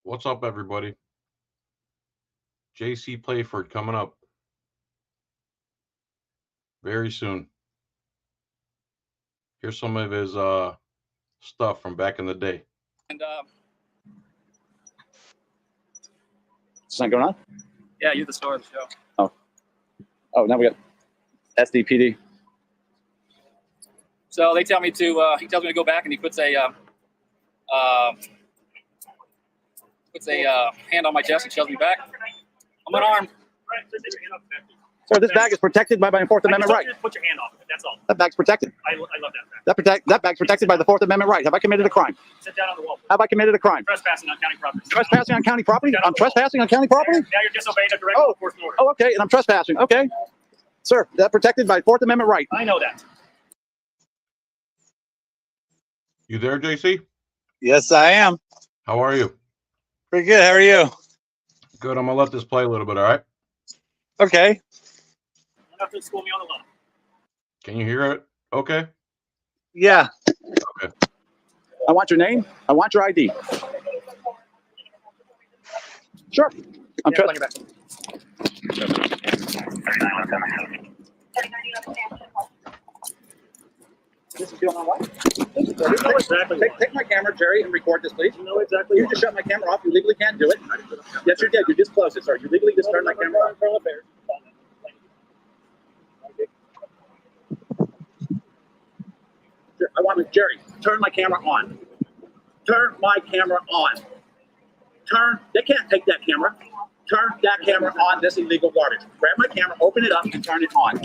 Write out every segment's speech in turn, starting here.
What's up, everybody? JC Playford coming up very soon. Here's some of his stuff from back in the day. And It's not going on? yeah, you're the star of the show. Oh, now we got SDPD. So they tell me to. He tells me to go back, and he puts a hand on my chest and shoves me back. I'm unarmed. Sir, this bag is protected by my Fourth Amendment right. Just put your hand off it. That's all. That bag's protected. I love that fact. That bag's protected by the Fourth Amendment right. Have I committed a crime? Sit down on the wall. Have I committed a crime? Trespassing on county property. Trespassing on county property? I'm trespassing on county property? Now you're disobeying a direct law enforcement order. Oh, okay, and I'm trespassing. Okay. Sir, that's protected by Fourth Amendment right. I know that. You there, JC? Yes, I am. How are you? Pretty good. How are you? Good. I'm gonna let this play a little bit. All right. Okay. You have to school me on the law. Can you hear it? Okay. Yeah. Okay. I want your name. I want your ID. Sure. I'm Yeah, on your back. This is Field on White. You know exactly. Take my camera, Jerry, and record this, please. You know exactly. You just shut my camera off. You legally can't do it. Yes, you did. You just closed it, sir. You legally just turned my camera off. I want Jerry, turn my camera on. Turn my camera on. They can't take that camera. Turn that camera on, this illegal garbage. Grab my camera, open it up, and turn it on.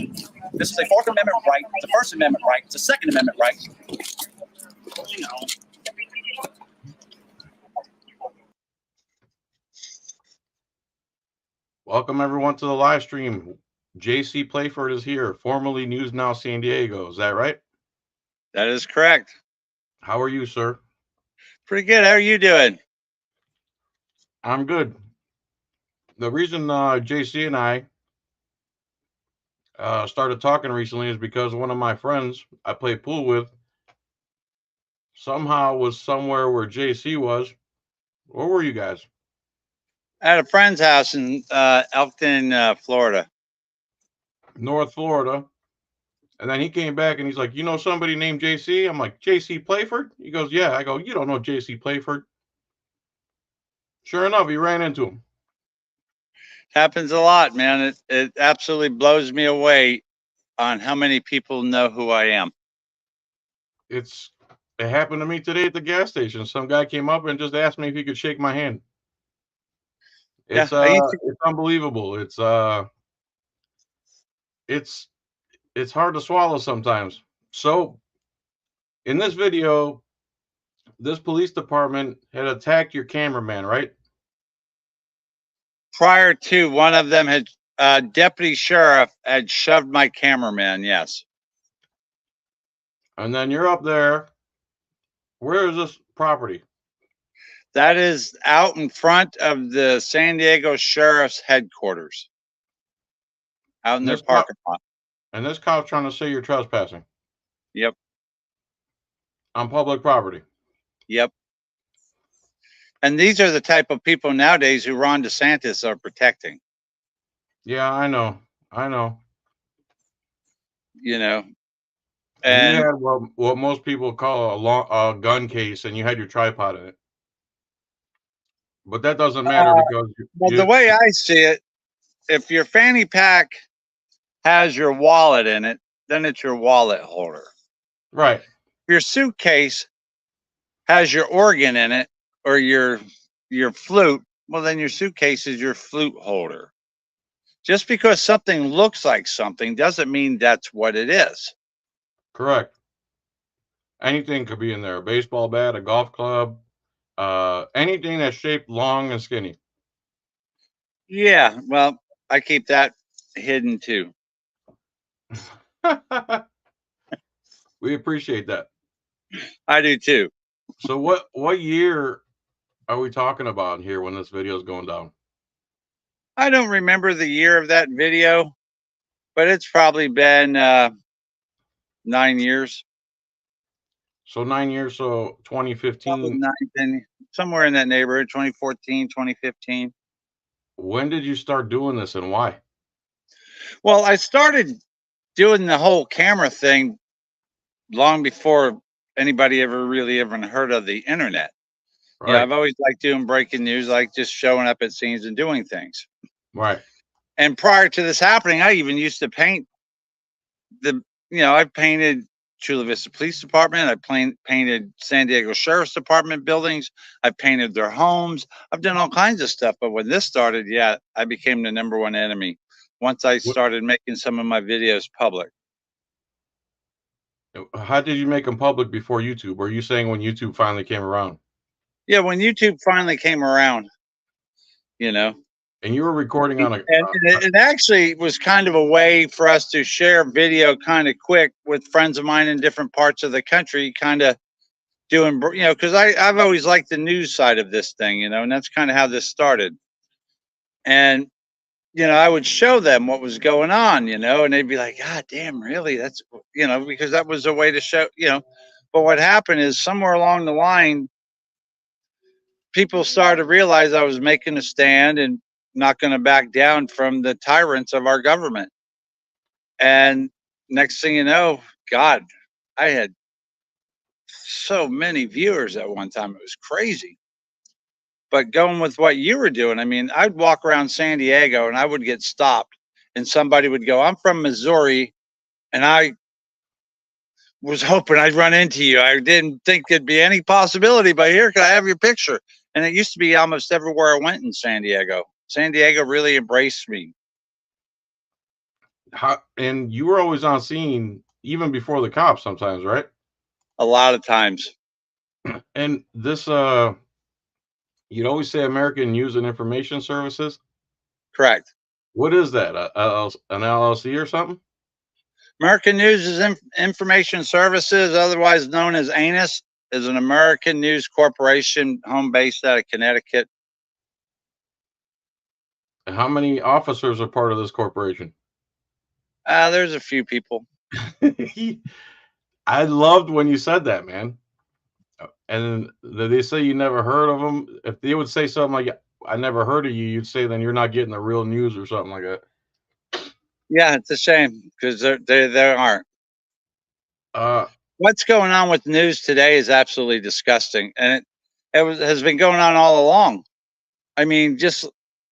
This is a Fourth Amendment right. It's a First Amendment right. It's a Second Amendment right. You know. Welcome everyone to the live stream. JC Playford is here, formerly News Now San Diego. Is that right? That is correct. How are you, sir? Pretty good. How are you doing? I'm good. The reason JC and I started talking recently is because one of my friends I play pool with somehow was somewhere where JC was. Where were you guys? At a friend's house in Elkton, Florida. North Florida. And then he came back and he's like, you know somebody named JC? I'm like, JC Playford? He goes, yeah. I go, you don't know JC Playford. Sure enough, he ran into him. Happens a lot, man. It absolutely blows me away on how many people know who I am. It happened to me today at the gas station. Some guy came up and just asked me if he could shake my hand. It's it's unbelievable. It's hard to swallow sometimes. So in this video, this police department had attacked your cameraman, right? Prior to, one of them had deputy sheriff had shoved my cameraman. Yes. And then you're up there. Where is this property? That is out in front of the San Diego Sheriff's headquarters. Out in their parking lot. And this cop's trying to say you're trespassing. Yep. On public property. Yep. And these are the type of people nowadays who Ron DeSantis are protecting. Yeah, I know. I know. You know. And you had what most people call a gun case, and you had your tripod in it. But that doesn't matter because the way I see it, if your fanny pack has your wallet in it, then it's your wallet holder. Right. If your suitcase has your organ in it or your flute, well, then your suitcase is your flute holder. Just because something looks like something doesn't mean that's what it is. Correct. Anything could be in there. A baseball bat, a golf club, anything that's shaped long and skinny. Yeah, well, I keep that hidden too. We appreciate that. I do too. So what year are we talking about here when this video is going down? I don't remember the year of that video, but it's probably been 9 years. So 9 years, so 2015. somewhere in that neighborhood, 2014, 2015. When did you start doing this and why? Well, I started doing the whole camera thing long before anybody ever really even heard of the internet. Right. You know, I've always liked doing breaking news, like just showing up at scenes and doing things. Right. And prior to this happening, I even used to paint I painted Chula Vista Police Department. I painted San Diego Sheriff's Department buildings. I painted their homes. I've done all kinds of stuff. But when this started, yeah, I became the #1 enemy once I started making some of my videos public. How did you make them public before YouTube? Or are you saying when YouTube finally came around? Yeah, when YouTube finally came around, you know. And you were recording on a. And it actually was kind of a way for us to share video kind of quick with friends of mine in different parts of the country, kind of doing, because I've always liked the news side of this thing, and that's kind of how this started. And, I would show them what was going on, and they'd be like, God damn, really? That's, because that was a way to show, but what happened is somewhere along the line, people started to realize I was making a stand and not going to back down from the tyrants of our government. And next thing you know, God, I had so many viewers at one time. It was crazy. But going with what you were doing, I mean, I'd walk around San Diego and I would get stopped and somebody would go, I'm from Missouri and I was hoping I'd run into you. I didn't think there'd be any possibility, but here, can I have your picture? And it used to be almost everywhere I went in San Diego. San Diego really embraced me. And you were always on scene even before the cops sometimes, right? A lot of times. And this, you'd always say American News and Information Services? Correct. What is that? An LLC or something? American News is Information Services, otherwise known as ANIS, is an American News Corporation, home based out of Connecticut. And how many officers are part of this corporation? There's a few people. I loved when you said that, man. And they say you never heard of them. If they would say something like, I never heard of you, you'd say, then you're not getting the real news or something like that. Yeah, it's a shame because they aren't. What's going on with news today is absolutely disgusting. And it has been going on all along. I mean,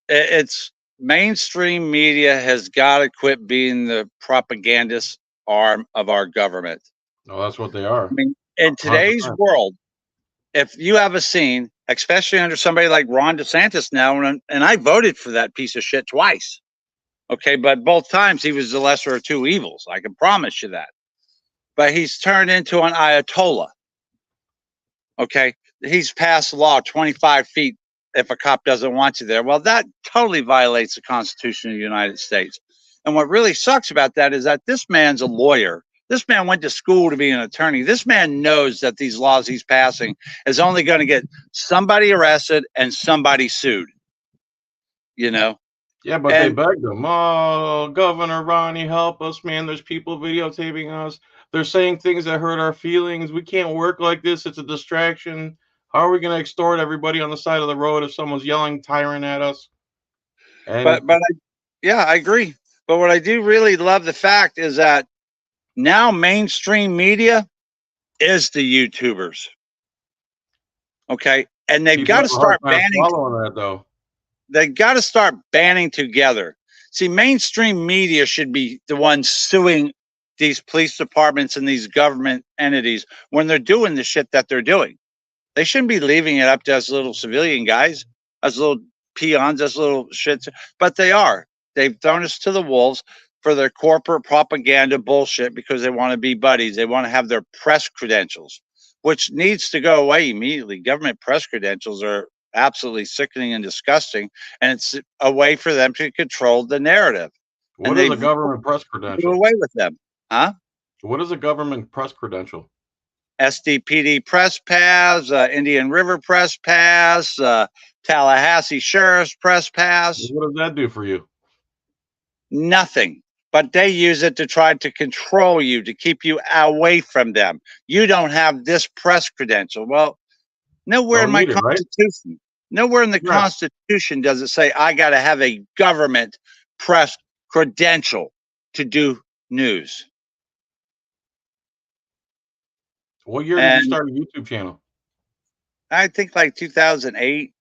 it's mainstream media has got to quit being the propagandist arm of our government. No, that's what they are. I mean, in today's world, if you have a scene, especially under somebody like Ron DeSantis now, and I voted for that piece of shit twice. Okay, but both times he was the lesser of two evils. I can promise you that. But he's turned into an Ayatollah. Okay, he's passed the law 25 feet if a cop doesn't want you there. Well, that totally violates the Constitution of the United States. And what really sucks about that is that this man's a lawyer. This man went to school to be an attorney. This man knows that these laws he's passing is only going to get somebody arrested and somebody sued. Yeah, but they begged him. Oh, Governor Ronnie, help us, man. There's people videotaping us. They're saying things that hurt our feelings. We can't work like this. It's a distraction. How are we going to extort everybody on the side of the road if someone's yelling tyrant at us? And I agree. But what I do really love the fact is that now mainstream media is the YouTubers. Okay. And they've got to start banning that, though. They got to start banding together. See, mainstream media should be the ones suing these police departments and these government entities when they're doing the shit that they're doing. They shouldn't be leaving it up to us little civilian guys, us little peons, us little shits. But they are. They've thrown us to the wolves for their corporate propaganda bullshit because they want to be buddies. They want to have their press credentials, which needs to go away immediately. Government press credentials are absolutely sickening and disgusting, and it's a way for them to control the narrative. What is a government press credential? Do away with them, huh? What is a government press credential? SDPD press pass, Indian River press pass, Tallahassee Sheriff's press pass. What does that do for you? Nothing. But they use it to try to control you, to keep you away from them. You don't have this press credential. Well, Nowhere in Don't my need it, right? Constitution, nowhere in the Right. Constitution does it say I got to have a government press credential to do news. What year did you And start a YouTube channel? I think like 2008,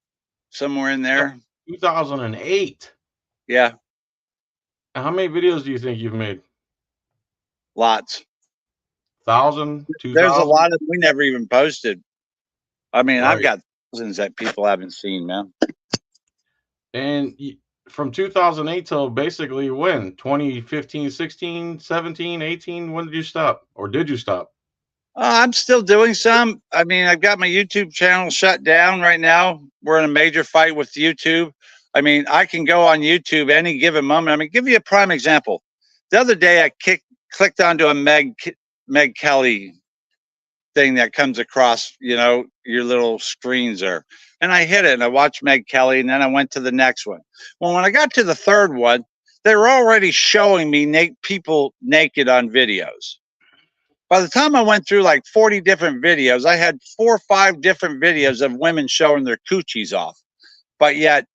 somewhere in there. 2008. Yeah, And how many videos do you think you've made? lots. 1,000, There's a 2,000? lot of we never even posted. I mean, I've Right. got thousands that people haven't seen, man. And from 2008 till basically when? 2015, 16, 17, 18? When did you stop? Or did you stop? I'm still doing some. I mean, I've got my YouTube channel shut down right now. We're in a major fight with YouTube. I mean, I can go on YouTube any given moment. I mean, give you a prime example. The other day, I clicked onto a Meg Kelly thing that comes across, you know, your little screens there. And I hit it and I watched Meg Kelly and then I went to the next one. Well, when I got to the third one, they were already showing me people naked on videos. By the time I went through like 40 different videos, I had 4 or 5 different videos of women showing their coochies off. But yet,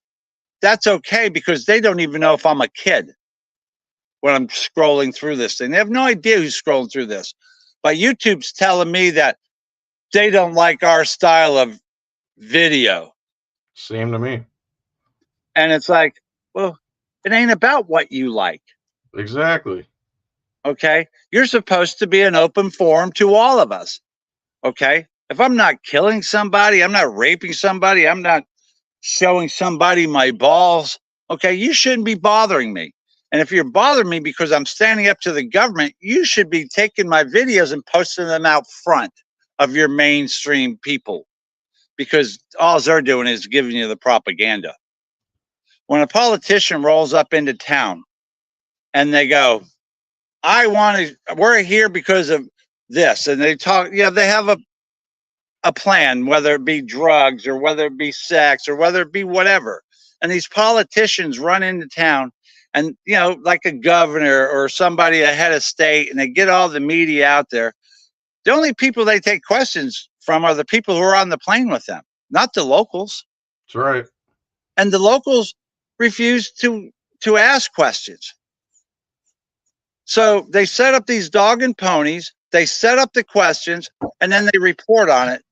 that's okay because they don't even know if I'm a kid when I'm scrolling through this thing. They have no idea who's scrolling through this. But YouTube's telling me that they don't like our style of video. Same to me. And it's like, well, it ain't about what you like. Exactly. Okay. You're supposed to be an open forum to all of us. Okay. If I'm not killing somebody, I'm not raping somebody, I'm not showing somebody my balls. Okay. You shouldn't be bothering me. And if you're bothering me because I'm standing up to the government, you should be taking my videos and posting them out front of your mainstream people because all they're doing is giving you the propaganda. When a politician rolls up into town and they go, we're here because of this. And they talk, yeah, they have a plan, whether it be drugs or whether it be sex or whether it be whatever. And these politicians run into town and, you know, like a governor or somebody, a head of state, and they get all the media out there. The only people they take questions from are the people who are on the plane with them, not the locals. That's right. And the locals refuse to ask questions. So they set up these dog and ponies, they set up the questions, and then they report on it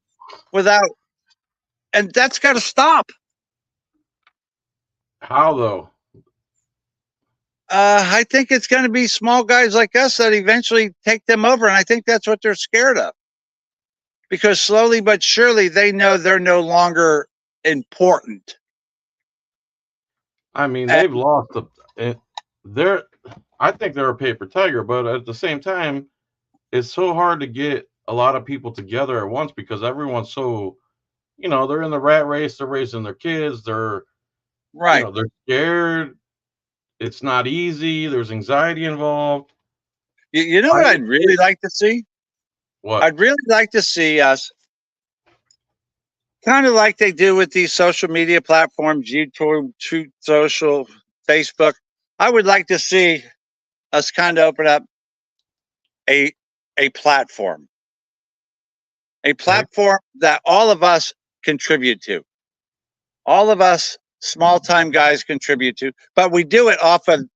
and that's got to stop. How though? I think it's going to be small guys like us that eventually take them over. And I think that's what they're scared of. Because slowly but surely they know they're no longer important. I mean, they've lost I think they're a paper tiger, but at the same time, it's so hard to get a lot of people together at once because everyone's so, they're in the rat race, they're raising their kids, they're Right. they're scared. It's not easy. There's anxiety involved. You know what I'd really like to see? What? I'd really like to see us kind of like they do with these social media platforms, YouTube, Truth Social, Facebook. I would like to see us kind of open up a platform. A platform that all of us contribute to. All of us small time guys contribute to, but we do it off of,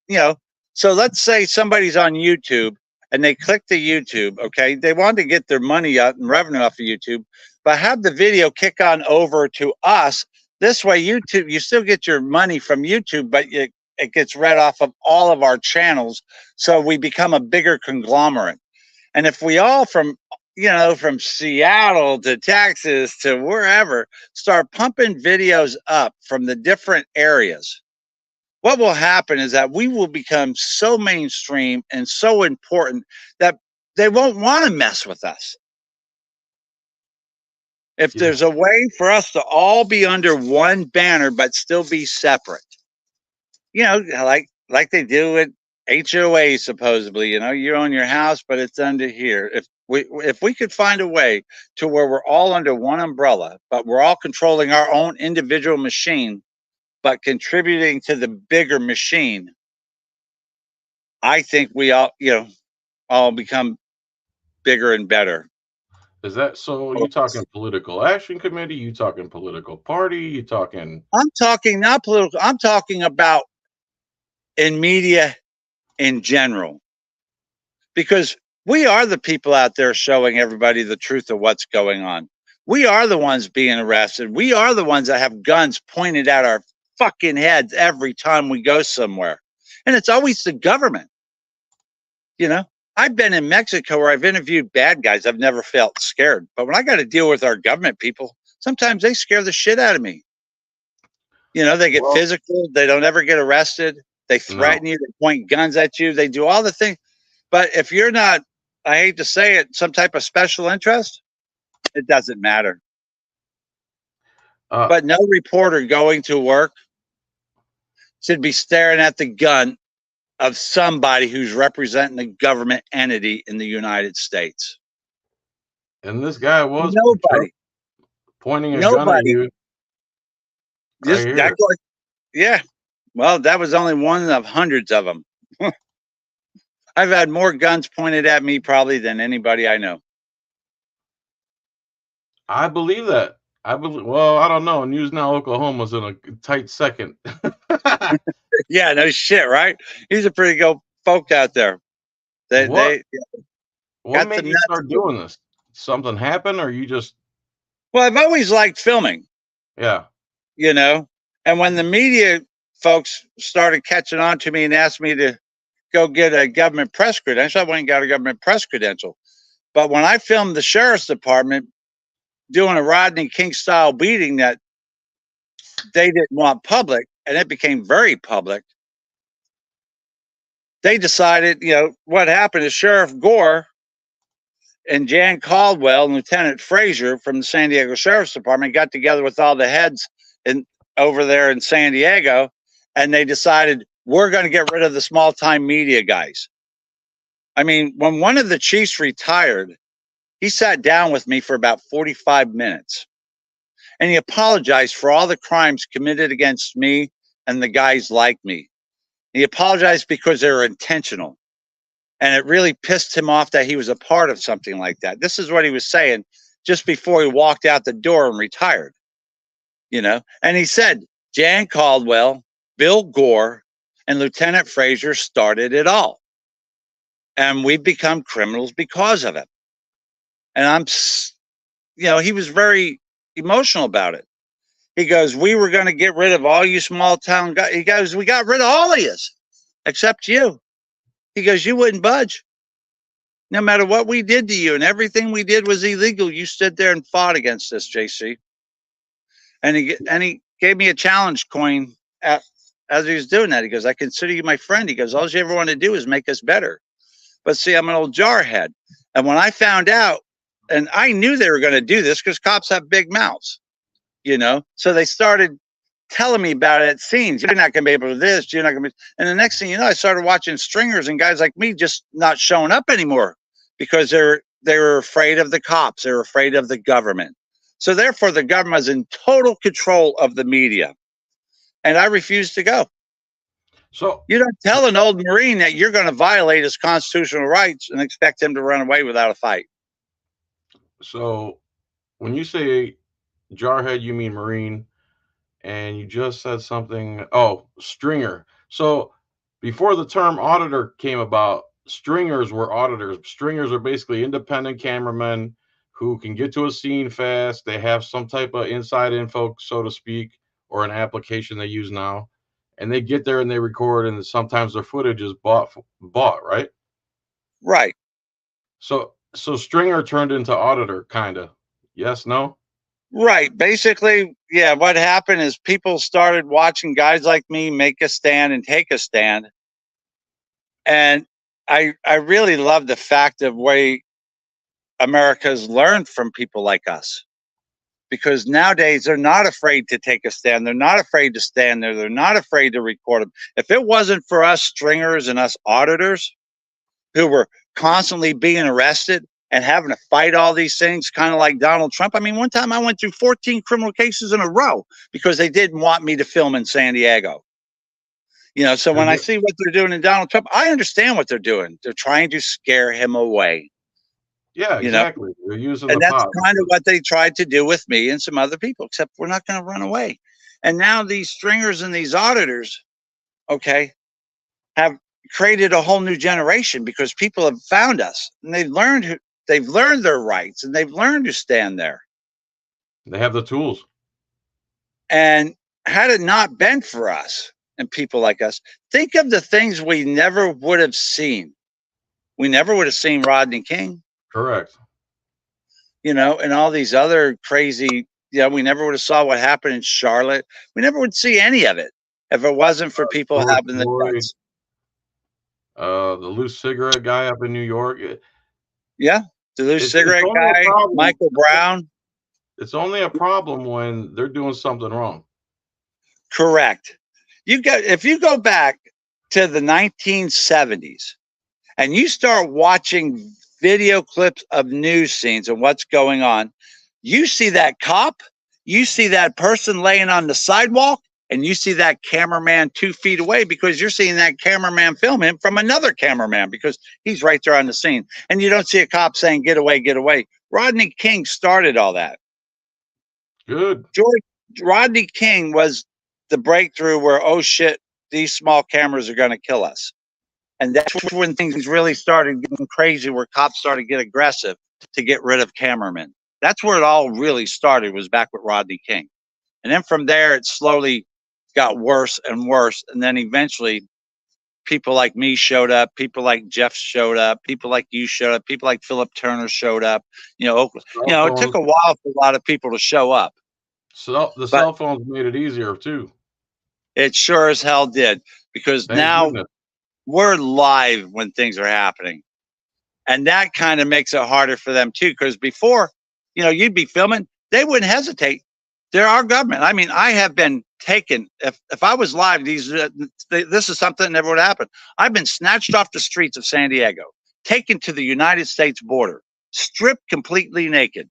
so let's say somebody's on YouTube and they click the YouTube, okay? They want to get their money out and revenue off of YouTube, but have the video kick on over to us. This way, YouTube, you still get your money from YouTube, but it gets read off of all of our channels. So we become a bigger conglomerate. And if we all from Seattle to Texas to wherever, start pumping videos up from the different areas, what will happen is that we will become so mainstream and so important that they won't want to mess with us. If there's a way for us to all be under one banner but still be separate, like they do with HOA, supposedly, you own your house, but it's under here. If we could find a way to where we're all under one umbrella, but we're all controlling our own individual machine, but contributing to the bigger machine, I think we all become bigger and better. Is that so? You talking political action committee? You talking political party? You talking? I'm talking not political. I'm talking about in media in general, because we are the people out there showing everybody the truth of what's going on. We are the ones being arrested. We are the ones that have guns pointed at our fucking heads every time we go somewhere. And it's always the government. You know, I've been in Mexico where I've interviewed bad guys. I've never felt scared. But when I got to deal with our government people, sometimes they scare the shit out of me. You know, they get physical. They don't ever get arrested. They threaten you. They point guns at you. They do all the things. But if you're not, I hate to say it, some type of special interest, it doesn't matter. But no reporter going to work should be staring at the gun of somebody who's representing a government entity in the United States. And this guy was nobody pointing a gun at you. Just right yeah. Well, that was only one of hundreds of them. I've had more guns pointed at me probably than anybody I know. I believe that. Well, I don't know. News Now Oklahoma's in a tight second. Yeah, no shit, right? He's a pretty good folk out there. What made you start doing this? Something happened, or you just? Well, I've always liked filming. Yeah. You know, and when the media folks started catching on to me and asked me to go get a government press credential, I went and got a government press credential. But when I filmed the sheriff's department doing a Rodney King style beating that they didn't want public, and it became very public, they decided, you know, what happened is Sheriff Gore and Jan Caldwell and Lieutenant Frazier from the San Diego Sheriff's Department got together with all the heads over there in San Diego, and they decided, we're going to get rid of the small time media guys. I mean, when one of the chiefs retired, he sat down with me for about 45 minutes and he apologized for all the crimes committed against me and the guys like me. He apologized because they were intentional. And it really pissed him off that he was a part of something like that. This is what he was saying just before he walked out the door and retired. You know, and he said, Jan Caldwell, Bill Gore, and Lieutenant Frazier started it all. And we've become criminals because of it. And you know, he was very emotional about it. He goes, we were going to get rid of all you small town guys. He goes, we got rid of all of you except you. He goes, you wouldn't budge. No matter what we did to you and everything we did was illegal, you stood there and fought against us, JC. And he gave me a challenge coin as he was doing that. He goes, I consider you my friend. He goes, all you ever want to do is make us better. But see, I'm an old jarhead. And when I found out, and I knew they were going to do this because cops have big mouths, you know, so they started telling me about it at scenes. You're not going to be able to do this. You're not going to be. And the next thing you know, I started watching stringers and guys like me just not showing up anymore because they were afraid of the cops. They were afraid of the government. So therefore, the government is in total control of the media. And I refused to go. So you don't tell an old Marine that you're going to violate his constitutional rights and expect him to run away without a fight. So when you say jarhead, you mean Marine, and you just said something. Oh, stringer. So before the term auditor came about, stringers were auditors. Stringers are basically independent cameramen who can get to a scene fast. They have some type of inside info, so to speak, or an application they use now. And they get there and they record, and sometimes their footage is bought, right? Right. So stringer turned into auditor, kind of. Yes, no? Right. Basically, yeah, what happened is people started watching guys like me make a stand and take a stand. And I really love the fact of way America's learned from people like us. Because nowadays they're not afraid to take a stand. They're not afraid to stand there. They're not afraid to record them. If it wasn't for us stringers and us auditors who were constantly being arrested and having to fight all these things, kind of like Donald Trump. I mean, one time I went through 14 criminal cases in a row because they didn't want me to film in San Diego. You know, so when I see what they're doing in Donald Trump, I understand what they're doing. They're trying to scare him away. Yeah, you know? exactly. They're using And the that's pod. kind of what they tried to do with me and some other people, except we're not going to run away. And now these stringers and these auditors, okay, have created a whole new generation because people have found us and they've learned their rights and they've learned to stand there. They have the tools. And had it not been for us and people like us, think of the things we never would have seen. We never would have seen Rodney King, Correct. you know, and all these other crazy, we never would have saw what happened in Charlotte. We never would see any of it if it wasn't for people George having the Floyd, guts. the loose cigarette guy up in New York. Yeah, the loose It's cigarette only a guy, problem. Michael Brown. It's only a problem when they're doing something wrong. Correct. If you go back to the 1970s and you start watching video clips of news scenes and what's going on, you see that cop, you see that person laying on the sidewalk, and you see that cameraman 2 feet away because you're seeing that cameraman film him from another cameraman because he's right there on the scene. And you don't see a cop saying, "Get away, get away." Rodney King started all that. Good. Rodney King was the breakthrough where, oh shit, these small cameras are going to kill us. And that's when things really started getting crazy, where cops started to get aggressive to get rid of cameramen. That's where it all really started, was back with Rodney King. And then from there, it slowly got worse and worse. And then eventually people like me showed up, people like Jeff showed up, people like you showed up, people like Philip Turner showed up. It took a while for a lot of people to show up. So the cell phones made it easier too. It sure as hell did, because Thank now goodness. we're live when things are happening. And that kind of makes it harder for them too, because before, you'd be filming, they wouldn't hesitate. They're our government. I mean, I have been taken, if I was live, this is something that never would happen. I've been snatched off the streets of San Diego, taken to the United States border, stripped completely naked,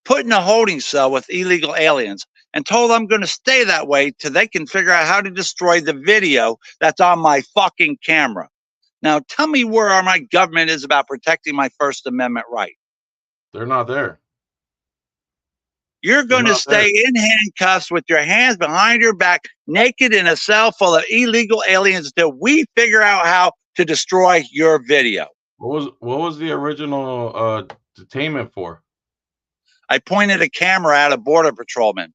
put in a holding cell with illegal aliens, and told I'm going to stay that way till they can figure out how to destroy the video that's on my fucking camera. Now, tell me where my government is about protecting my First Amendment right. They're not there. You're going to stay in handcuffs with your hands behind your back, naked in a cell full of illegal aliens until we figure out how to destroy your video. What was the original detainment for? I pointed a camera at a border patrolman.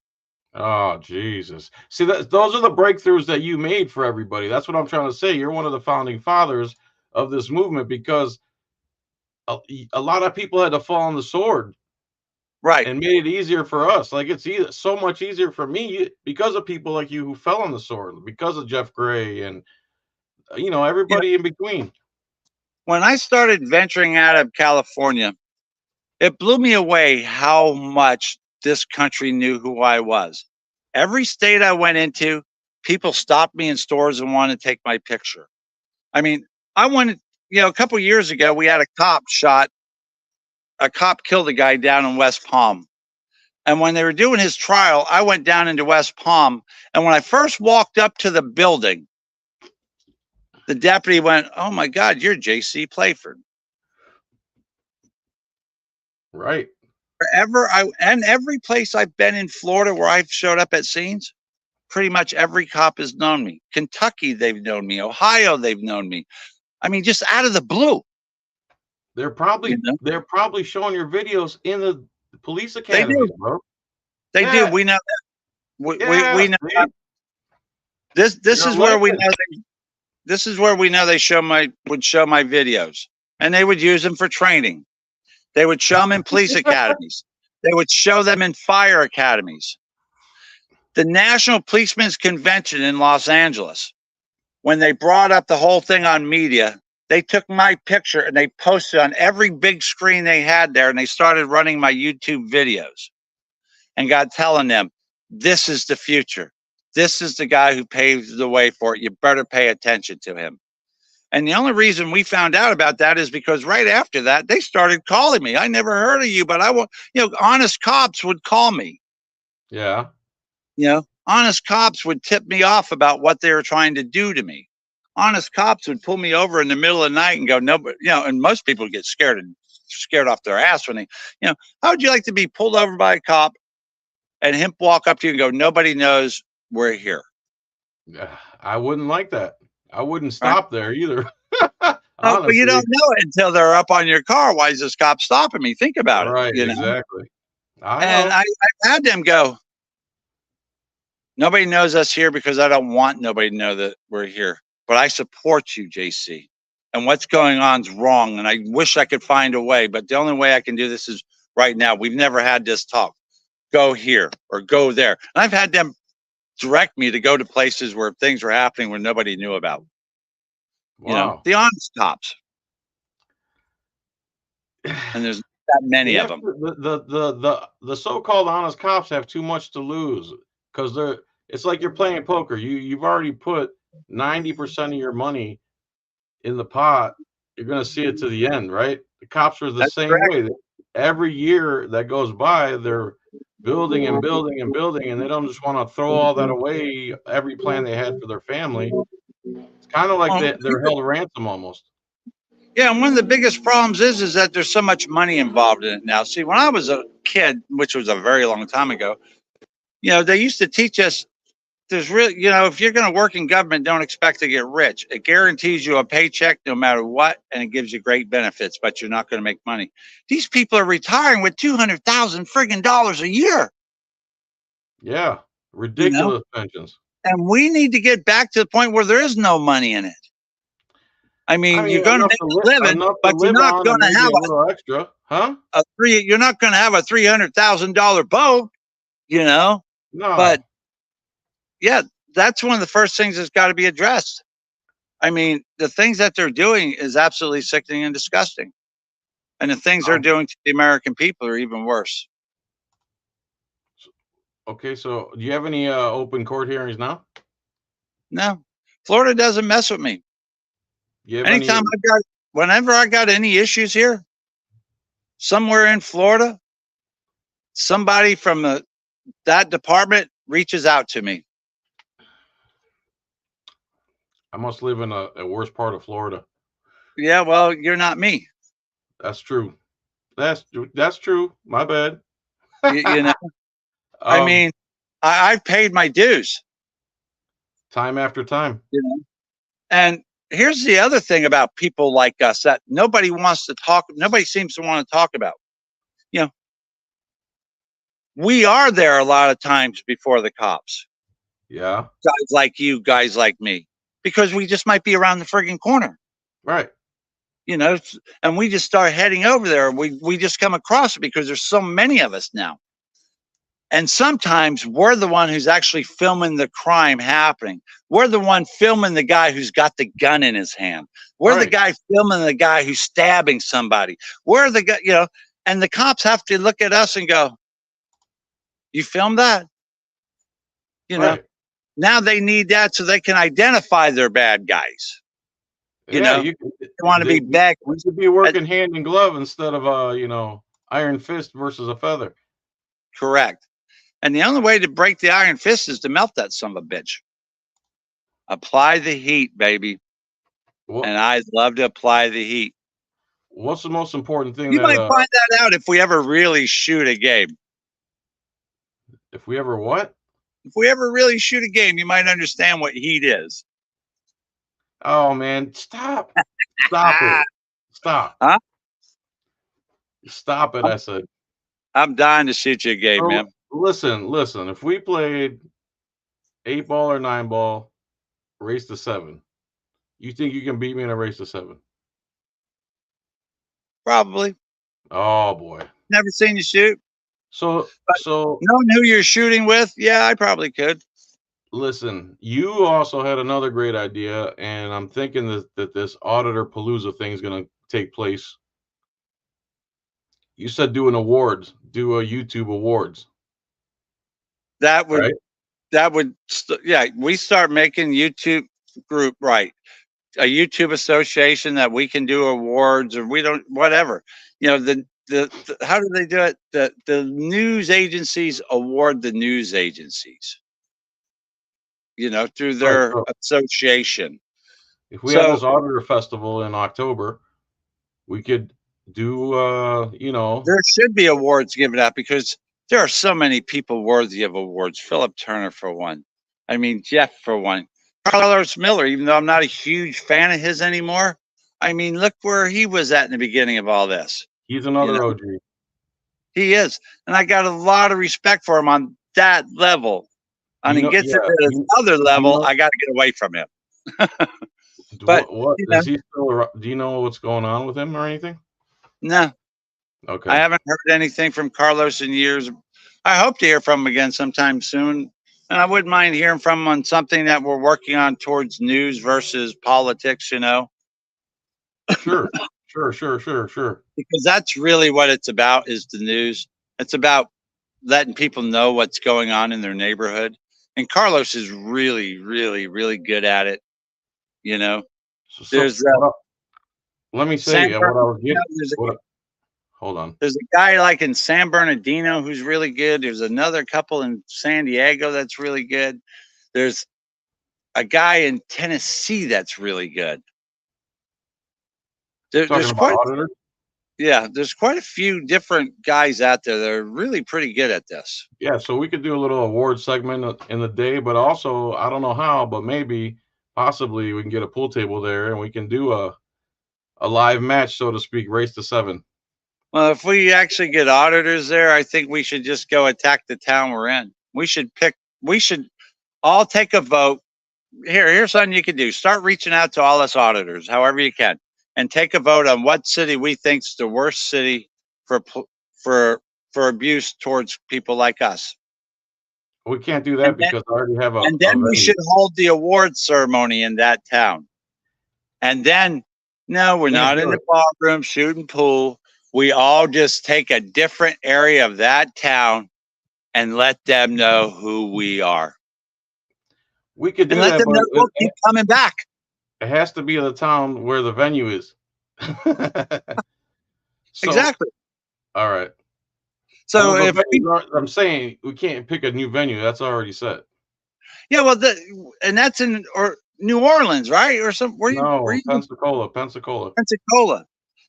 Oh, Jesus. See, those are the breakthroughs that you made for everybody. That's what I'm trying to say. You're one of the founding fathers of this movement, because a lot of people had to fall on the sword. Right. And made it easier for us. Like, it's so much easier for me because of people like you who fell on the sword, because of Jeff Gray and, everybody in between. When I started venturing out of California, it blew me away how much this country knew who I was. Every state I went into, people stopped me in stores and wanted to take my picture. I mean, I wanted, a couple of years ago, we had a cop killed a guy down in West Palm. And when they were doing his trial, I went down into West Palm. And when I first walked up to the building, the deputy went, "Oh my God, you're J.C. Playford." Right. Every place I've been in Florida where I've showed up at scenes, pretty much every cop has known me. Kentucky, they've known me. Ohio, they've known me. I mean, just out of the blue. They're probably showing your videos in the police academies, they do. bro. They do. We know that. We know that. This is where we know. This is where we know they would show my videos, and they would use them for training. They would show them in police academies. They would show them in fire academies. The National Policemen's Convention in Los Angeles, when they brought up the whole thing on media, they took my picture and they posted on every big screen they had there, and they started running my YouTube videos and got telling them, this is the future. This is the guy who paves the way for it. You better pay attention to him. And the only reason we found out about that is because right after that, they started calling me. I never heard of you, but honest cops would call me. Yeah. Honest cops would tip me off about what they were trying to do to me. Honest cops would pull me over in the middle of the night and go, no, but, and most people get scared and scared off their ass when they, how would you like to be pulled over by a cop and him walk up to you and go, nobody knows we're here? I wouldn't like that. I wouldn't stop there either. Oh, but you Honestly. don't know it until they're up on your car. Why is this cop stopping me? Think about Right, it. exactly. I And know. I've had them go, nobody knows us here because I don't want nobody to know that we're here. But I support you, JC. And what's going on is wrong. And I wish I could find a way. But the only way I can do this is right now. We've never had this talk. Go here or go there. And I've had them direct me to go to places where things were happening where nobody knew about. Wow. The honest cops. And there's that many of them. The so-called honest cops have too much to lose because it's like you're playing poker. You've already put 90% of your money in the pot. You're going to see it to the end, right? The cops are the That's same correct. way. Every year that goes by, they're building and building and building, and they don't just want to throw all that away, every plan they had for their family. It's kind of like they're held ransom almost. Yeah, and one of the biggest problems is that there's so much money involved in it now. See, when I was a kid, which was a very long time ago, they used to teach us there's really, if you're going to work in government, don't expect to get rich. It guarantees you a paycheck no matter what, and it gives you great benefits, but you're not going to make money. These people are retiring with $200,000 friggin' dollars a year. Yeah, ridiculous pensions. And we need to get back to the point where there is no money in it. I mean, you're going to make a living, but you're not going to have a little extra, huh? You're not going to have a $300,000 boat, No. But yeah, that's one of the first things that's got to be addressed. I mean, the things that they're doing is absolutely sickening and disgusting, and the things they're doing to the American people are even worse. Okay, so do you have any open court hearings now? No, Florida doesn't mess with me. Anytime whenever I got any issues here, somewhere in Florida, somebody from that department reaches out to me. I must live in a worse part of Florida. Yeah, well, you're not me. That's true. That's true. My bad. I mean, I've paid my dues. Time after time. And here's the other thing about people like us that nobody seems to want to talk about. We are there a lot of times before the cops. Yeah. Guys like you, guys like me, because we just might be around the friggin' corner. Right. And we just start heading over there. We just come across it because there's so many of us now. And sometimes we're the one who's actually filming the crime happening. We're the one filming the guy who's got the gun in his hand. We're the guy filming the guy who's stabbing somebody. We're the guy, and the cops have to look at us and go, you filmed that? Now they need that so they can identify their bad guys. You want to be back. We should be working hand in glove instead of iron fist versus a feather. Correct. And the only way to break the iron fist is to melt that son of a bitch. Apply the heat, baby. And I love to apply the heat. What's the most important thing? You might find that out if we ever really shoot a game. If we ever what? If we ever really shoot a game, you might understand what heat is. Oh man, stop. Stop it. Stop. Huh? Stop it, I said. I'm dying to shoot you a game, man. Listen. If we played 8-ball or 9-ball, race to 7, you think you can beat me in a race to 7? Probably. Oh boy. Never seen you shoot. So knowing who you're shooting with, yeah, I probably could. Listen, you also had another great idea, and I'm thinking that this Auditor Palooza thing is going to take place. You said do a YouTube awards. We start making YouTube group, right? A YouTube association that we can do awards, or we don't, whatever. How do they do it? The news agencies award the news agencies, through their association. If we have this auditor festival in October, we could do you know, There should be awards given out because there are so many people worthy of awards. Philip Turner for one. I mean, Jeff for one. Carlos Miller, even though I'm not a huge fan of his anymore. I mean, look where he was at in the beginning of all this. he's another know? OG. He is. And I got a lot of respect for him on that level. And You he know, gets yeah. into this other You level, know, I got to get away from him. But, what you know, is he still? Do you know what's going on with him or anything? no, I Okay. haven't heard anything from Carlos in years. I hope to hear from him again sometime soon. And I wouldn't mind hearing from him on something that we're working on towards news versus politics, you know, Sure. Sure. because that's really what it's about is the news. It's about letting people know what's going on in their neighborhood. And Carlos is really, really, really good at it. You know, So, there's let me San say what I was Bernardino, getting. Hold on. there's a guy like in San Bernardino who's really good. There's another couple in San Diego that's really good. There's a guy in Tennessee that's really good. Talking There's about quite auditors. there's quite a few different guys out there that are really pretty good at this. Yeah, so we could do a little award segment in the day, but also I don't know how, but maybe possibly we can get a pool table there and we can do a live match, so to speak, race to 7. Well, if we actually get auditors there, I think we should just go attack the town we're in. We should all take a vote. Here's something you can do. Start reaching out to all us auditors, however you can, and take a vote on what city we think's the worst city for for abuse towards people like us. We can't do that because I already have And then we venue. should hold the award ceremony in that town. And then, no, we're not in the ballroom shooting pool. We all just take a different area of that town and let them know who we are. We could do And let that, them know we'll but keep coming back. it has to be the town where the venue is. So, Exactly. all right. So Well, if I'm saying we can't pick a new venue. That's already set. yeah, well, and that's in New Orleans, right? Or some where No, you Pensacola.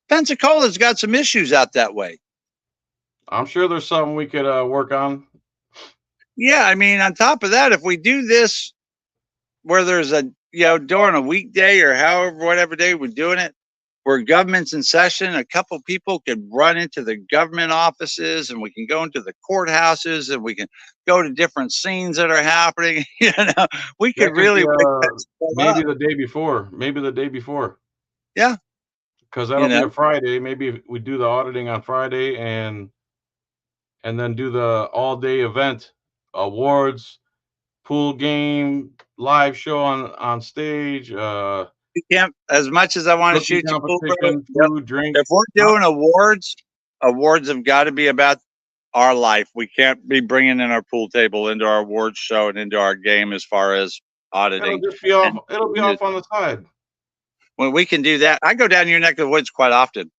Pensacola's got some issues out that way. I'm sure there's something we could work on. Yeah, I mean, on top of that, if we do this where there's during a weekday or however whatever day we're doing it, where government's in session, a couple people could run into the government offices and we can go into the courthouses and we can go to different scenes that are happening. You know, we could really maybe the day before. Yeah. Because that'll be a Friday. Maybe we do the auditing on Friday and then do the all-day event, awards, pool game, live show on stage. We can't, as much as I want to shoot you, food, drink. If we're doing awards have got to be about our life. We can't be bringing in our pool table into our awards show and into our game as far as auditing. It'll just be off. It'll be off on the side. When we can do that, I go down your neck of the woods quite often.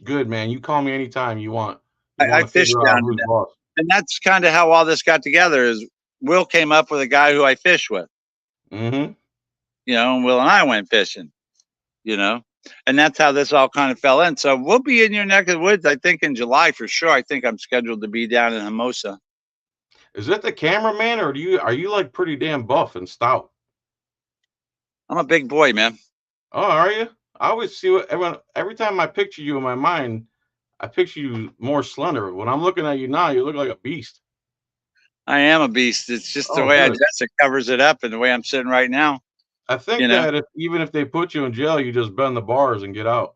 Good, man. You call me anytime you want. I fish down there. And that's kind of how all this got together is Will came up with a guy who I fish with. Mm-hmm. You know, and Will and I went fishing, you know, and that's how this all kind of fell in. So we'll be in your neck of the woods, I think, in July for sure. I think I'm scheduled to be down in Hermosa. Is it the cameraman or are you like pretty damn buff and stout? I'm a big boy, man. Oh, are you? I always see every time I picture you in my mind, I picture you more slender. When I'm looking at you now, you look like a beast. I am a beast. It's just the way I dress, it covers it up, and the way I'm sitting right now. I think that even if they put you in jail, you just bend the bars and get out.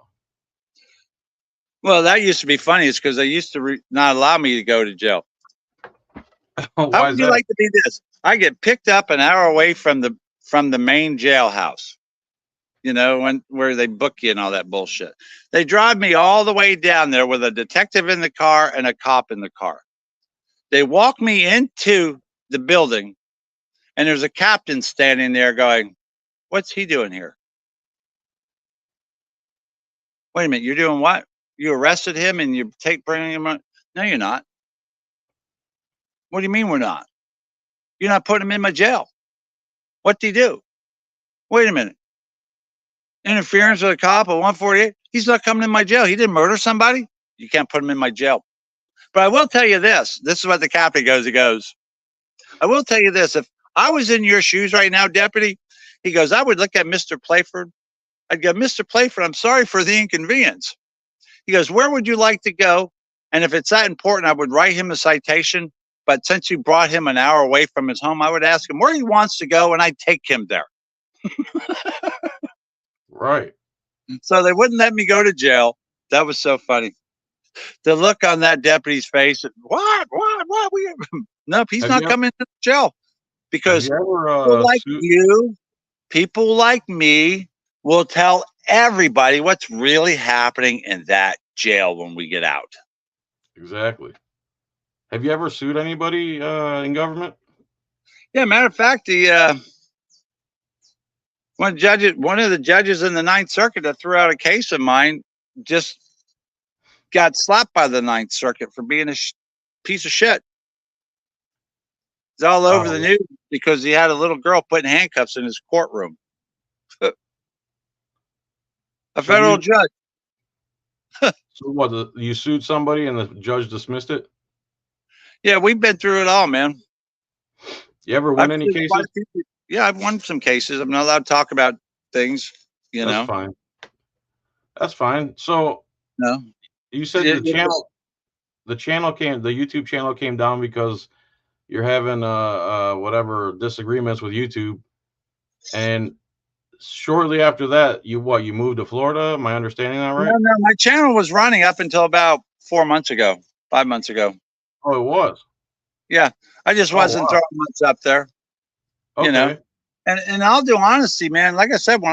Well, that used to be funny. It's because they used to not allow me to go to jail. How would you like to be this? I get picked up an hour away from the main jailhouse. You know, where they book you and all that bullshit. They drive me all the way down there with a detective in the car and a cop in the car. They walk me into the building, and there's a captain standing there going, "What's he doing here?" Wait a minute, you're doing what? You arrested him and you bringing him on? No, you're not. What do you mean we're not? You're not putting him in my jail. What did he do? Wait a minute. Interference with a cop at 148? He's not coming in my jail. He didn't murder somebody. You can't put him in my jail. But I will tell you this. This is what the captain goes. He goes, I will tell you this. If I was in your shoes right now, deputy, he goes, I would look at Mr. Playford. I'd go, Mr. Playford, I'm sorry for the inconvenience. He goes, where would you like to go? And if it's that important, I would write him a citation. But since you brought him an hour away from his home, I would ask him where he wants to go, and I'd take him there. Right. So they wouldn't let me go to jail. That was so funny. The look on that deputy's face. What? Nope, he's not coming to jail because people like you, people like me will tell everybody what's really happening in that jail when we get out. Exactly. Have you ever sued anybody in government? Yeah, matter of fact, one of the judges in the Ninth Circuit that threw out a case of mine just got slapped by the Ninth Circuit for being a piece of shit. It's all over the news because he had a little girl put in handcuffs in his courtroom. A federal judge. So what? You sued somebody and the judge dismissed it? Yeah, we've been through it all, man. You ever win any cases? Yeah, I've won some cases. I'm not allowed to talk about things, you know. That's fine. That's fine. So no, you said the YouTube channel came down because you're having whatever disagreements with YouTube, and shortly after that, you moved to Florida? Am I understanding that right? No, my channel was running up until about 5 months ago. Oh, it was. Yeah, I just wasn't throwing much up there. Okay. You know, and I'll do honesty, man. Like I said, when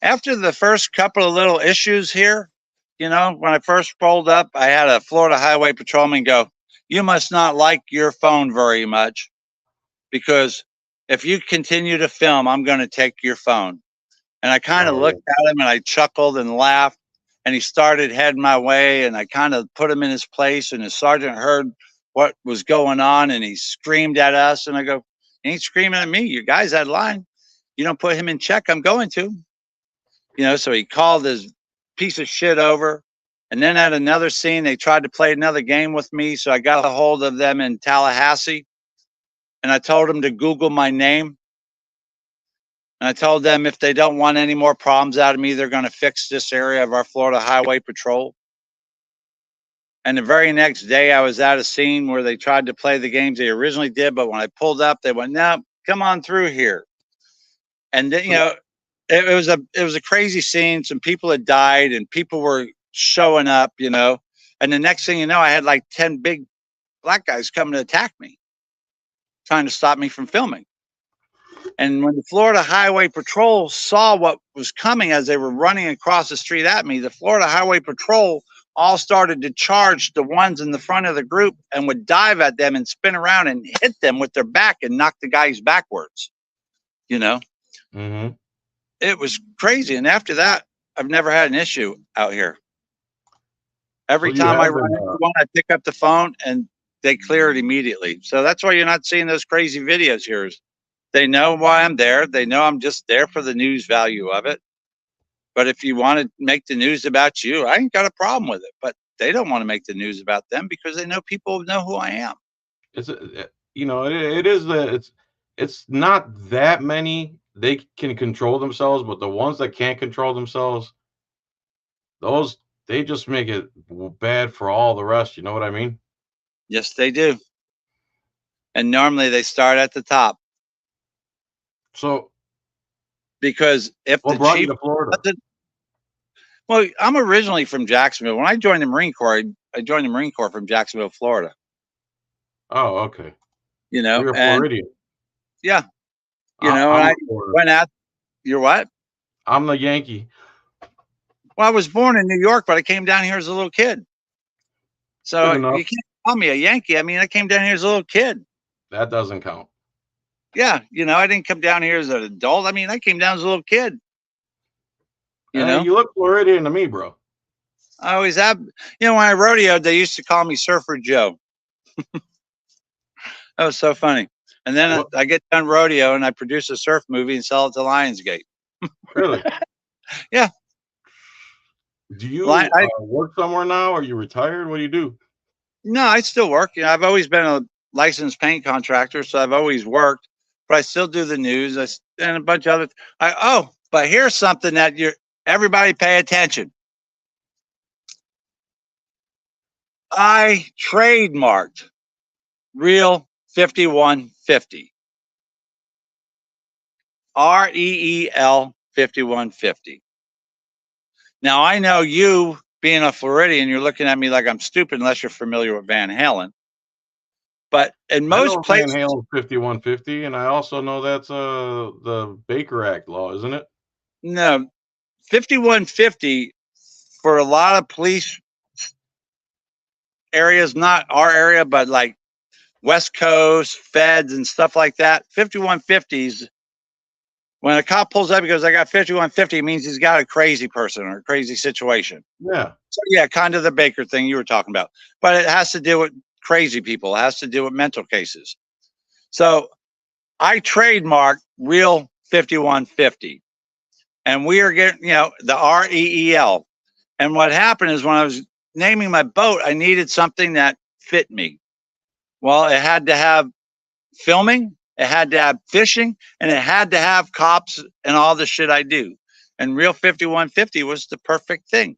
after the first couple of little issues here, you know, when I first rolled up, I had a Florida Highway Patrolman go, "You must not like your phone very much, because if you continue to film, I'm going to take your phone." And I kind of looked at him and I chuckled and laughed, and he started heading my way, and I kind of put him in his place, and the sergeant heard what was going on, and he screamed at us, and I go, "He ain't screaming at me. You guys out of line. You don't put him in check, I'm going to." You know, so he called his piece of shit over. And then at another scene, they tried to play another game with me. So I got a hold of them in Tallahassee, and I told them to Google my name. And I told them if they don't want any more problems out of me, they're going to fix this area of our Florida Highway Patrol. And the very next day, I was at a scene where they tried to play the games they originally did. But when I pulled up, they went, "No, come on through here." And then, you know, it was a crazy scene. Some people had died and people were showing up, you know. And the next thing you know, I had like 10 big black guys coming to attack me, trying to stop me from filming. And when the Florida Highway Patrol saw what was coming as they were running across the street at me, the Florida Highway Patrol all started to charge the ones in the front of the group and would dive at them and spin around and hit them with their back and knock the guys backwards, you know. Mm-hmm. It was crazy. And after that, I've never had an issue out here. Every time I run into one, I pick up the phone and they clear it immediately. So that's why you're not seeing those crazy videos here. They know why I'm there. They know I'm just there for the news value of it. But if you want to make the news about you, I ain't got a problem with it. But they don't want to make the news about them because they know people know who I am. It's you know, it's not that many. They can control themselves, but the ones that can't control themselves, they just make it bad for all the rest. You know what I mean? Yes, they do. And normally they start at the top. So, because if what brought you to Florida? Well, I'm originally from Jacksonville. When I joined the Marine Corps, I joined the Marine Corps from Jacksonville, Florida. Oh, okay. You know, you're Floridian. Yeah. You know, and I went out. You're what? I'm the Yankee. Well, I was born in New York, but I came down here as a little kid. So you can't call me a Yankee. I mean, I came down here as a little kid. That doesn't count. Yeah, you know, I didn't come down here as an adult. I mean, I came down as a little kid. You know, you look Floridian to me, bro. I always have. You know, when I rodeoed, they used to call me Surfer Joe. That was so funny. And then I get done rodeo and I produce a surf movie and sell it to Lionsgate. Really? Yeah. Do you Well, work somewhere now? Are you retired? What do you do? No, I still work. You know, I've always been a licensed paint contractor, so I've always worked. But I still do the news and a bunch of other. But here's something that everybody pay attention. I trademarked Real 5150. REEL 5150. Now I know you being a Floridian, you're looking at me like I'm stupid unless you're familiar with Van Halen. But in I most know places, Van Halen 5150, and I also know that's the Baker Act law, isn't it? no, 5150 for a lot of police areas, not our area, but like West Coast, feds, and stuff like that. 5150s. When a cop pulls up, he goes, "I got 5150." It means he's got a crazy person or a crazy situation. Yeah. So yeah, kind of the Baker thing you were talking about, but it has to do with crazy people. It has to do with mental cases. So I trademarked Real 5150, and we are getting, the REEL. And what happened is when I was naming my boat, I needed something that fit me. Well, it had to have filming, it had to have fishing, and it had to have cops and all the shit I do. And Real 5150 was the perfect thing.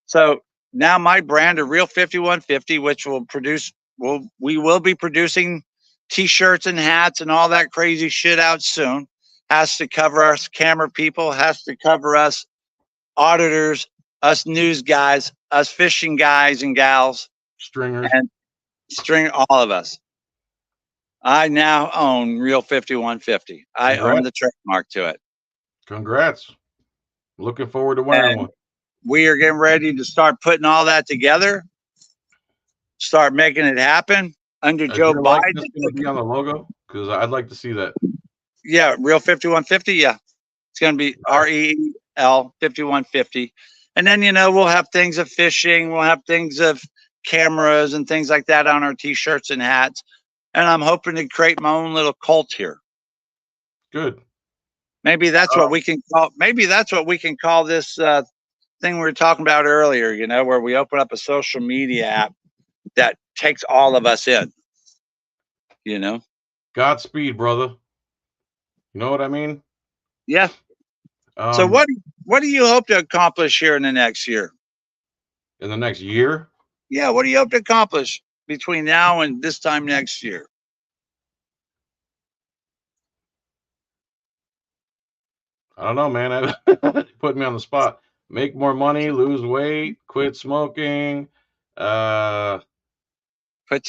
So now my brand of Real 5150, which we will be producing t-shirts and hats and all that crazy shit out soon, has to cover us camera people, has to cover us auditors, us news guys, us fishing guys and gals, Stringers. and string all of us. I now own Real 5150. I own the trademark to it. Congrats. Looking forward to wearing one. We are getting ready to start putting all that together, start making it happen under Joe Biden. Is going to be on the logo? Because I'd like to see that. Yeah, Real 5150. Yeah, it's going to be REEL 5150. And then, we'll have things of fishing. We'll have things of cameras and things like that on our t-shirts and hats. And I'm hoping to create my own little cult here. Good. Maybe that's what we can call. Maybe that's what we can call this thing we were talking about earlier. Where we open up a social media app that takes all of us in. Godspeed, brother. You know what I mean? Yeah. So what do you hope to accomplish here in the next year? In the next year? Yeah. What do you hope to accomplish between now and this time next year? I don't know, man. Put me on the spot. Make more money, lose weight, quit smoking. Put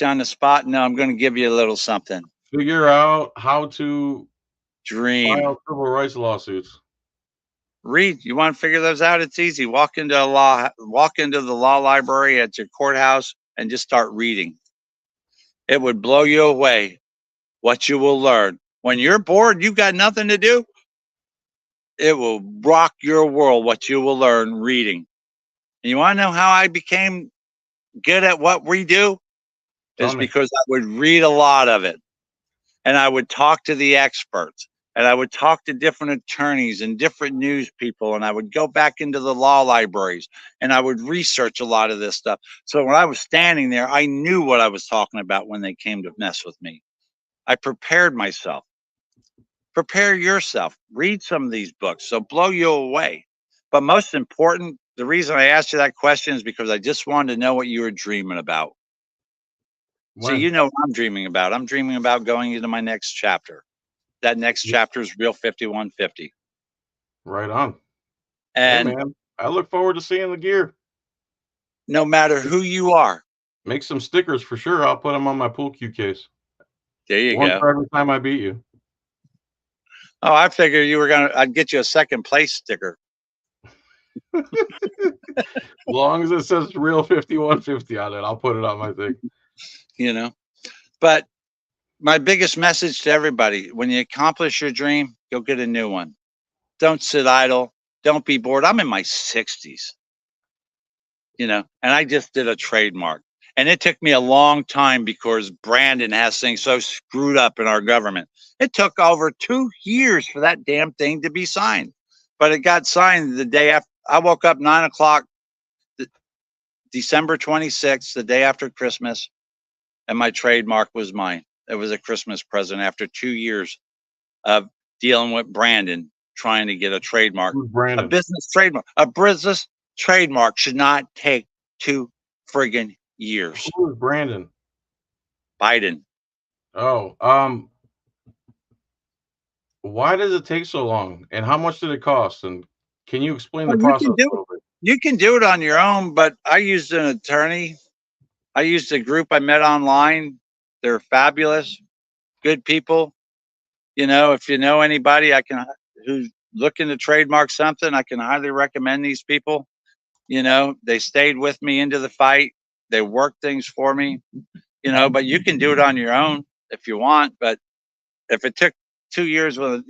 you on the spot. No, I'm going to give you a little something. Figure out how to dream. File civil rights lawsuits. Read. You want to figure those out? It's easy. Walk into the law library at your courthouse and just start reading. It would blow you away what you will learn. When you're bored, you've got nothing to do. It will rock your world what you will learn reading. And you want to know how I became good at what we do? Is because I would read a lot of it. And I would talk to the experts. And I would talk to different attorneys and different news people. And I would go back into the law libraries. And I would research a lot of this stuff. So when I was standing there, I knew what I was talking about when they came to mess with me. I prepared myself. Prepare yourself. Read some of these books. They'll blow you away. But most important, the reason I asked you that question is because I just wanted to know what you were dreaming about. So you know what I'm dreaming about. I'm dreaming about going into my next chapter. That next chapter is Real 5150. Right on. And hey man, I look forward to seeing the gear. No matter who you are. Make some stickers for sure. I'll put them on my pool cue case. There you One go. for every time I beat you. Oh, I figured I'd get you a second place sticker. As long as it says Real 5150 on it, I'll put it on my thing. But my biggest message to everybody, when you accomplish your dream, you'll get a new one. Don't sit idle. Don't be bored. I'm in my 60s, and I just did a trademark. And it took me a long time because Brandon has things so screwed up in our government. It took over 2 years for that damn thing to be signed. But it got signed the day after. I woke up 9 o'clock December 26th, the day after Christmas, and my trademark was mine. It was a Christmas present after 2 years of dealing with Brandon, trying to get a trademark, Who's a Brandon? business trademark. A business trademark should not take 2 friggin' years. Who is Brandon? Biden. Oh, why does it take so long? And how much did it cost? And can you explain the Well, process a little bit? you can do it on your own, but I used an attorney. I used a group I met online. They're fabulous, good people. You know, if you know anybody who's looking to trademark something, I can highly recommend these people. You know, they stayed with me into the fight. They worked things for me, you know, but you can do it on your own if you want. But if it took 2 years when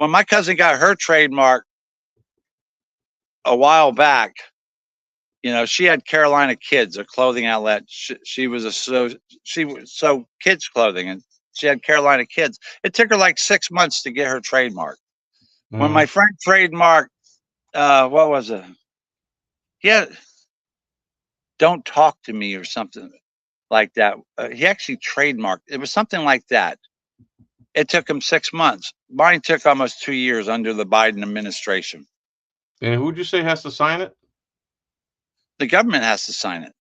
my cousin got her trademark a while back, she had Carolina Kids, a clothing outlet. She was so kids clothing, and she had Carolina Kids. It took her like 6 months to get her trademark. When my friend trademarked, what was it? Yeah, "Don't Talk to Me" or something like that. He actually trademarked. It was something like that. It took him 6 months. Mine took almost 2 years under the Biden administration. And who'd you say has to sign it? The government has to sign it.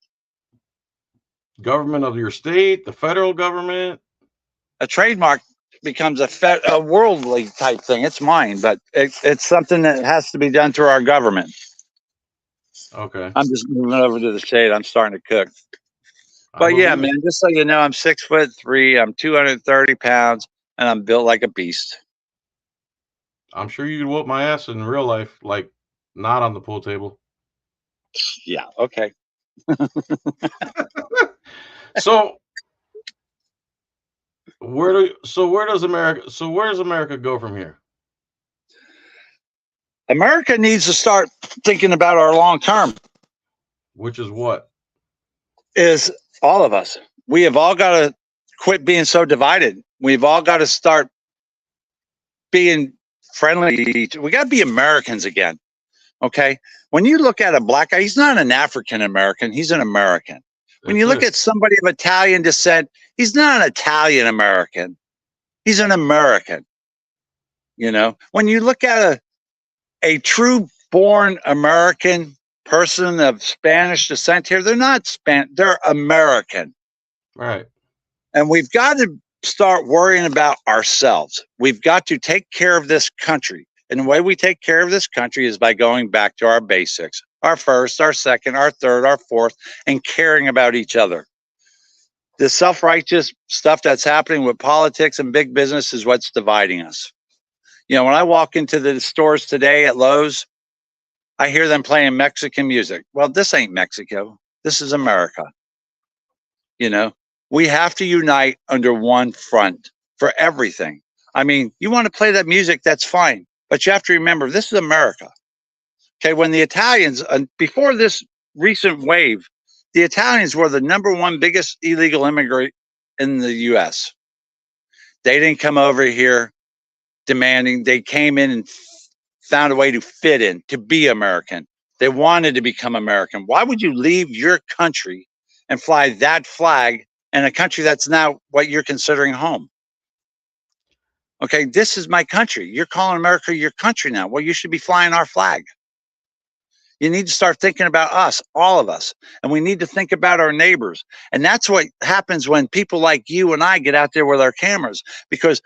Government of your state, the federal government? A trademark becomes a worldly type thing. It's mine, but it's something that has to be done through our government. Okay. I'm just moving over to the shade. I'm starting to cook. But yeah, man, just so you know, I'm 6'3", I'm 230 pounds, and I'm built like a beast. I'm sure you could whoop my ass in real life, like not on the pool table. Yeah, okay. So where does America go from here? America needs to start thinking about our long term. Which is what? Is all of us. We have all got to quit being so divided. We've all got to start being friendly. We got to be Americans again. Okay. When you look at a black guy, he's not an African American. He's an American. When you look at somebody of Italian descent, he's not an Italian American. He's an American. When you look at a true born American person of Spanish descent here, they're not they're American. Right. And we've got to start worrying about ourselves. We've got to take care of this country. And the way we take care of this country is by going back to our basics, our first, our second, our third, our fourth, and caring about each other. The self-righteous stuff that's happening with politics and big business is what's dividing us. When I walk into the stores today at Lowe's, I hear them playing Mexican music. Well, this ain't Mexico. This is America. We have to unite under one front for everything. I mean, you want to play that music, that's fine. But you have to remember, this is America. Okay, when the Italians, before this recent wave, the Italians were the #1 biggest illegal immigrant in the U.S. They didn't come over here demanding. They came in and found a way to fit in, to be American. They wanted to become American. Why would you leave your country and fly that flag in a country that's now what you're considering home? Okay, this is my country. You're calling America your country now. Well, you should be flying our flag. You need to start thinking about us, all of us. And we need to think about our neighbors. And that's what happens when people like you and I get out there with our cameras, because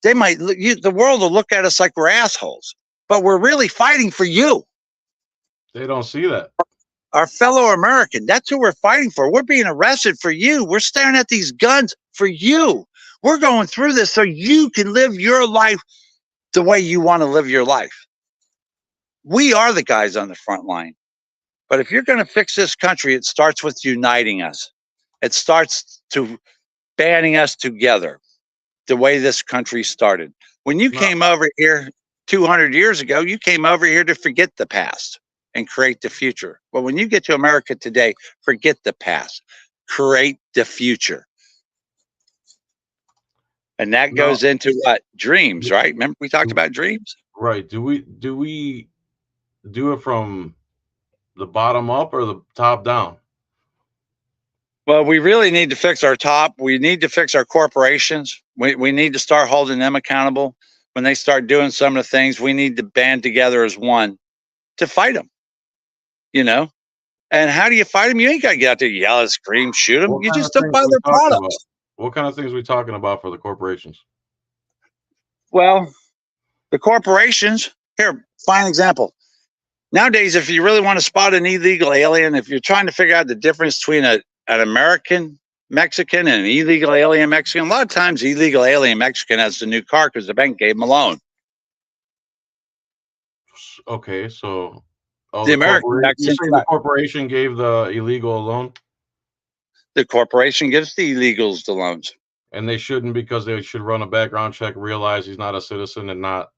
the world will look at us like we're assholes, but we're really fighting for you. They don't see that. Our fellow American, that's who we're fighting for. We're being arrested for you. We're staring at these guns for you. We're going through this so you can live your life the way you want to live your life. We are the guys on the front line. But if you're going to fix this country, it starts with uniting us. It starts to banding us together the way this country started. When you came over here 200 years ago, you came over here to forget the past and create the future. But when you get to America today, forget the past, create the future. And that goes into what? Dreams, right? Remember we talked about dreams? Right. Do we do it from the bottom up or the top down? Well, we really need to fix our top. We need to fix our corporations. We need to start holding them accountable. When they start doing some of the things, we need to band together as one to fight them, you know? And how do you fight them? You ain't got to get out there, yell, scream, shoot them. What You kind just of don't things buy we their talking about? products. What kind of things we talking about for the corporations? Well, the corporations, here, fine example. Nowadays, if you really want to spot an illegal alien, if you're trying to figure out the difference between an American Mexican and an illegal alien Mexican, a lot of times illegal alien Mexican has the new car because the bank gave him a loan. Okay, so The American you Mexican, say the corporation gave the illegal a loan, the corporation gives the illegals the loans. and they shouldn't, because they should run a background check, realize he's not a citizen, and not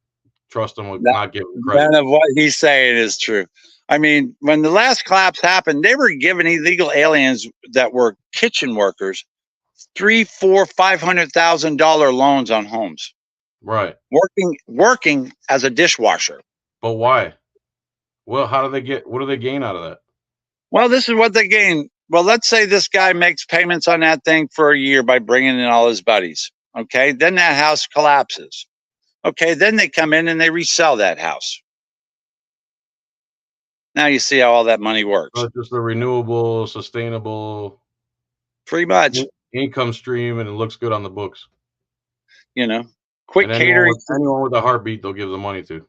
trust him with not giving credit. None of what he's saying is true. I mean, when the last collapse happened, they were giving illegal aliens that were kitchen workers $300,000, $400,000, $500,000 loans on homes, Right. working as a dishwasher. But why? Well, how do they get? What do they gain out of that? Well, this is what they gain. Well, let's say this guy makes payments on that thing for a year by bringing in all his buddies. Okay, then that house collapses. Okay, then they come in and they resell that house. Now you see how all that money works. So it's just a renewable, sustainable, Pretty much, income stream, and it looks good on the books. you know, quick And catering. anyone with a heartbeat, they'll give the money to.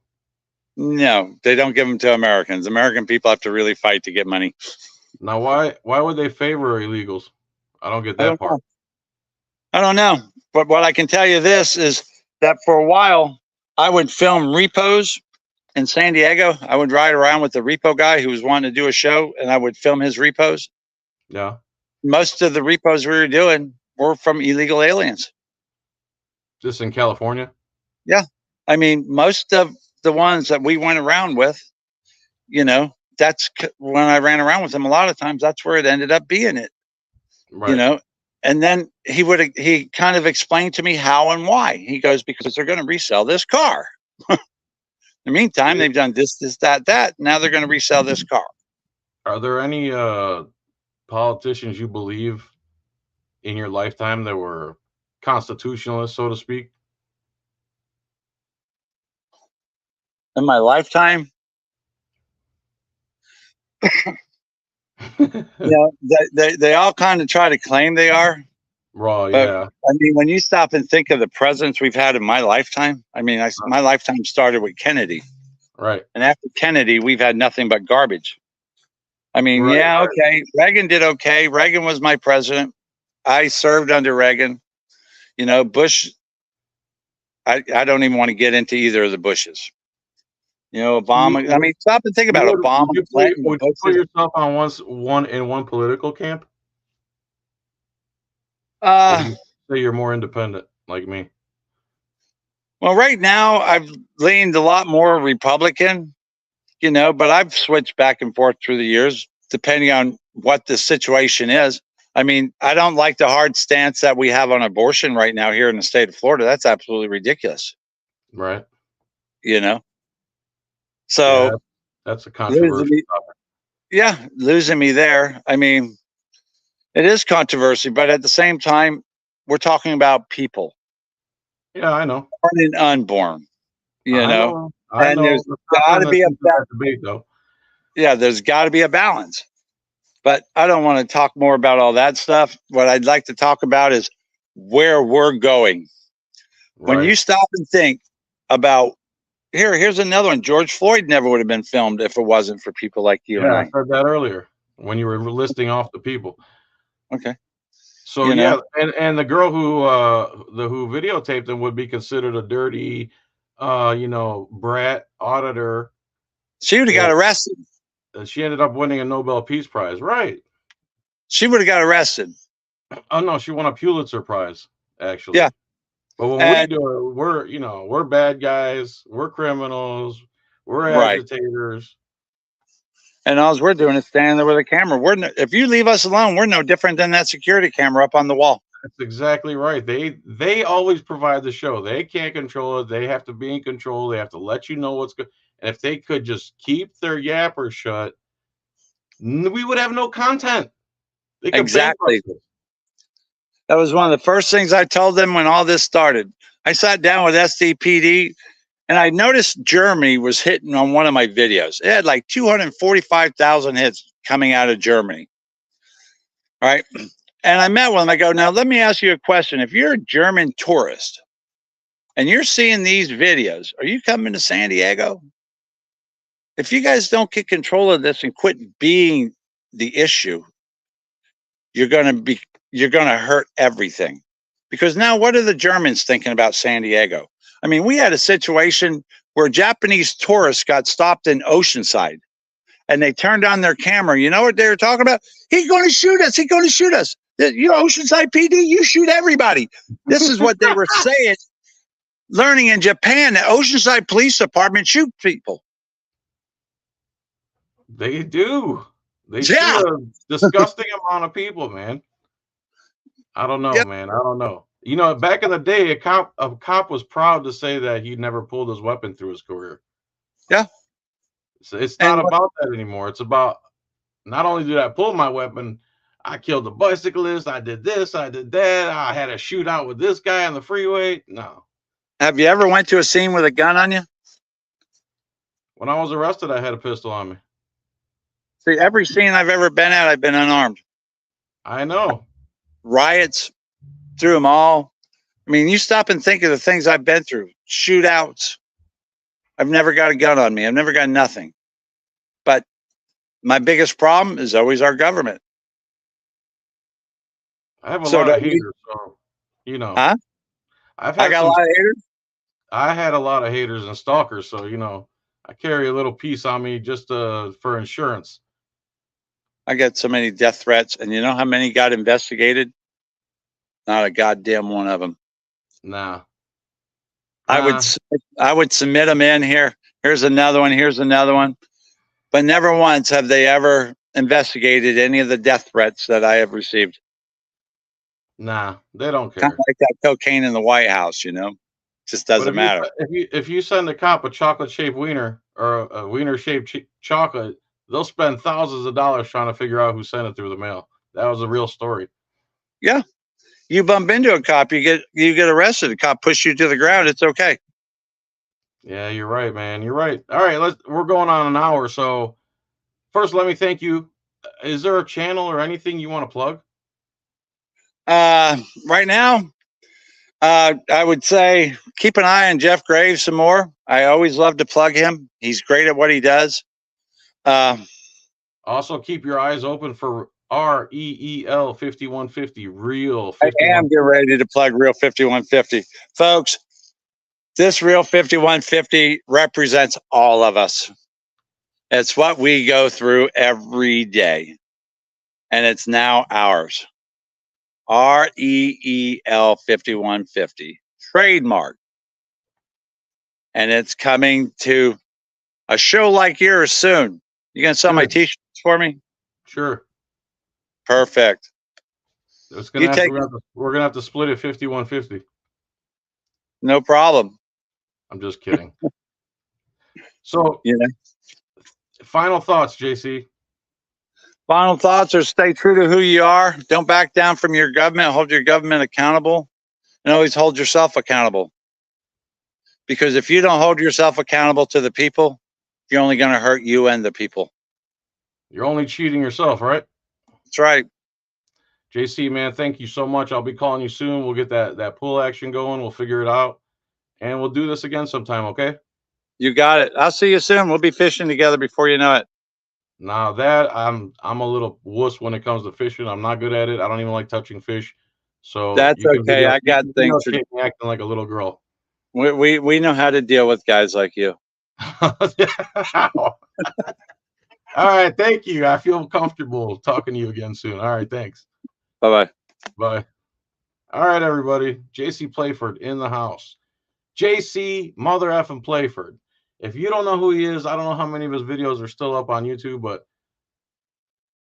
No, they don't give them to Americans. American people have to really fight to get money. Now, why would they favor illegals? I don't get that part. I don't know. But what I can tell you this is that for a while, I would film repos in San Diego. I would ride around with the repo guy who was wanting to do a show, and I would film his repos. Yeah. Most of the repos we were doing were from illegal aliens. Just in California? Yeah. I mean, most of the ones that we went around with, you know, that's when I ran around with them. A lot of times that's where it ended up being it, Right. you know? And then he kind of explained to me how and why. He goes, because they're going to resell this car. In the meantime, they've done this, that. Now they're going to resell this car. Are there any politicians you believe in your lifetime that were constitutionalists, so to speak? In my lifetime, they all kind of try to claim they are. Raw, But, yeah. I mean, when you stop and think of the presidents we've had in my lifetime, I mean, my lifetime started with Kennedy. Right. And after Kennedy, we've had nothing but garbage. I mean, Right, yeah, right. okay. Reagan did okay. Reagan was my president. I served under Reagan. You know, Bush, I don't even want to get into either of the Bushes. You know, Obama. I mean, stop and think about Obama. Would you put yourself on one political camp? Or do you say you're more independent, like me? Well, right now I've leaned a lot more Republican, you know, but I've switched back and forth through the years, depending on what the situation is. I mean, I don't like the hard stance that we have on abortion right now here in the state of Florida. That's absolutely ridiculous. Right. You know? So yeah, that's a controversial topic. Yeah, losing me there. I mean, it is controversy, but at the same time, we're talking about people. Yeah, I know. Born and unborn. You know? I and know. there's got to be a debate, though. Yeah, there's got to be a balance. But I don't want to talk more about all that stuff. What I'd like to talk about is where we're going. Right. When you stop and think about here's another one. George Floyd never would have been filmed if it wasn't for people like you and I said that earlier when you were listing off the people. Okay. So and the girl who videotaped him would be considered a dirty, brat auditor. She would have got arrested. She ended up winning a Nobel Peace Prize, right? She would have got arrested. Oh no, she won a Pulitzer Prize, actually. Yeah. But when we do it, we're bad guys, we're criminals, we're agitators. And all we're doing is standing there with a camera. If you leave us alone, we're no different than that security camera up on the wall. That's exactly right. They always provide the show. They can't control it. They have to be in control. They have to let you know what's good. And if they could just keep their yapper shut, we would have no content. They could Exactly. bankrupt us. That was one of the first things I told them when all this started. I sat down with SDPD and I noticed Germany was hitting on one of my videos. It had like 245,000 hits coming out of Germany. All right. And I met with them. I go, now let me ask you a question. If you're a German tourist and you're seeing these videos, are you coming to San Diego? If you guys don't get control of this and quit being the issue, you're going to hurt everything. Because now what are the Germans thinking about San Diego? I mean, we had a situation where Japanese tourists got stopped in Oceanside and they turned on their camera. You know what they were talking about? He's going to shoot us. He's going to shoot us. You know, Oceanside PD, you shoot everybody. This is what they were saying, learning in Japan that Oceanside Police Department shoot people. They do. They Yeah. shoot a disgusting amount of people, man. I don't know, Yep. man. I don't know. You know, back in the day, a cop was proud to say that he never pulled his weapon through his career. Yeah. So it's not about that anymore. It's about, not only did I pull my weapon, I killed a bicyclist, I did this, I did that, I had a shootout with this guy on the freeway. No. Have you ever went to a scene with a gun on you? When I was arrested, I had a pistol on me. See, every scene I've ever been at, I've been unarmed. I know. Riots, through them all. I mean, you stop and think of the things I've been through. Shootouts. I've never got a gun on me. I've never got nothing. But my biggest problem is always our government. I have a lot of haters, so, you know. Huh? I got a lot of haters? I had a lot of haters and stalkers, so, you know, I carry a little piece on me just for insurance. I got so many death threats, and you know how many got investigated? Not a goddamn one of them. Nah. I would submit them in here. Here's another one. Here's another one. But never once have they ever investigated any of the death threats that I have received. Nah, they don't care. Kind of like that cocaine in the White House, you know? Just doesn't matter. If you send a cop a chocolate-shaped wiener or a wiener-shaped chocolate, they'll spend thousands of dollars trying to figure out who sent it through the mail. That was a real story. Yeah. You bump into a cop, you get arrested. The cop pushes you to the ground. It's okay. Yeah, you're right, man. You're right. All right, we're going on an hour. So first, let me thank you. Is there a channel or anything you want to plug? Right now, I would say keep an eye on Jeff Graves some more. I always love to plug him. He's great at what he does. Also, keep your eyes open for REEL 5150, Real 5150. I am getting ready to plug Real 5150. Folks, this Real 5150 represents all of us. It's what we go through every day. And it's now ours. REEL 5150. Trademark. And it's coming to a show like yours soon. You gonna sell my t-shirts for me? Sure. Perfect. It's gonna we're gonna have to split it 5150. No problem. I'm just kidding. So, yeah. Final thoughts, JC. Final thoughts are stay true to who you are. Don't back down from your government. Hold your government accountable, and always hold yourself accountable. Because if you don't hold yourself accountable to the people, you're only going to hurt you and the people. You're only cheating yourself, right? That's right. JC, man, thank you so much. I'll be calling you soon. We'll get that pool action going. We'll figure it out, and we'll do this again sometime, okay? You got it. I'll see you soon. We'll be fishing together before you know it. Now that I'm a little wuss when it comes to fishing. I'm not good at it. I don't even like touching fish. So that's okay. I got things to acting like a little girl. We know how to deal with guys like you. All right, thank you. I feel comfortable talking to you again soon. All right, thanks. Bye-bye. Bye. All right, everybody. JC Playford in the house. JC Mother effing Playford. If you don't know who he is, I don't know how many of his videos are still up on YouTube, but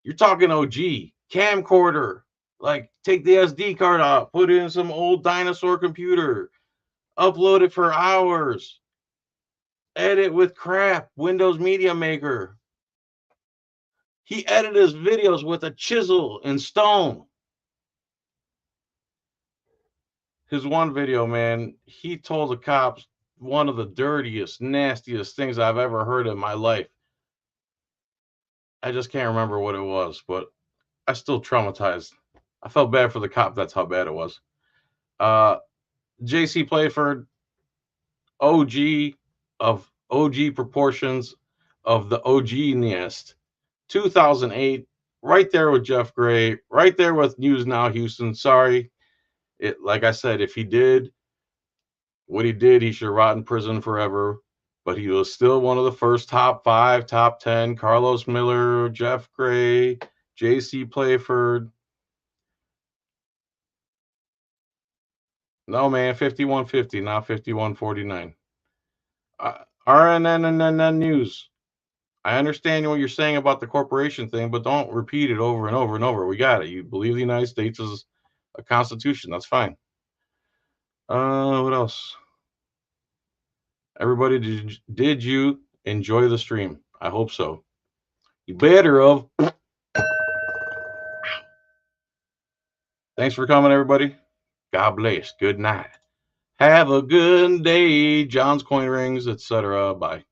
you're talking OG. Camcorder. Like, take the SD card out, put in some old dinosaur computer, upload it for hours, edit with crap, Windows Media Maker. He edited his videos with a chisel and stone. His one video, man, he told the cops one of the dirtiest, nastiest things I've ever heard in my life. I just can't remember what it was, but I still traumatized. I felt bad for the cop. That's how bad it was. JC Playford, OG of OG proportions of the OG nest. 2008, right there with Jeff Gray, right there with News Now Houston. Sorry. Like I said, if he did what he did, he should rot in prison forever. But he was still one of the first top 5, top 10. Carlos Miller, Jeff Gray, JC Playford. No, man, 5150, not 5149. RNN News. I understand what you're saying about the corporation thing, but don't repeat it over and over and over. We got it. You believe the United States is a constitution. That's fine. What else? Everybody, did you enjoy the stream? I hope so. You better have. Thanks for coming, everybody. God bless. Good night. Have a good day. John's coin rings, etc. Bye.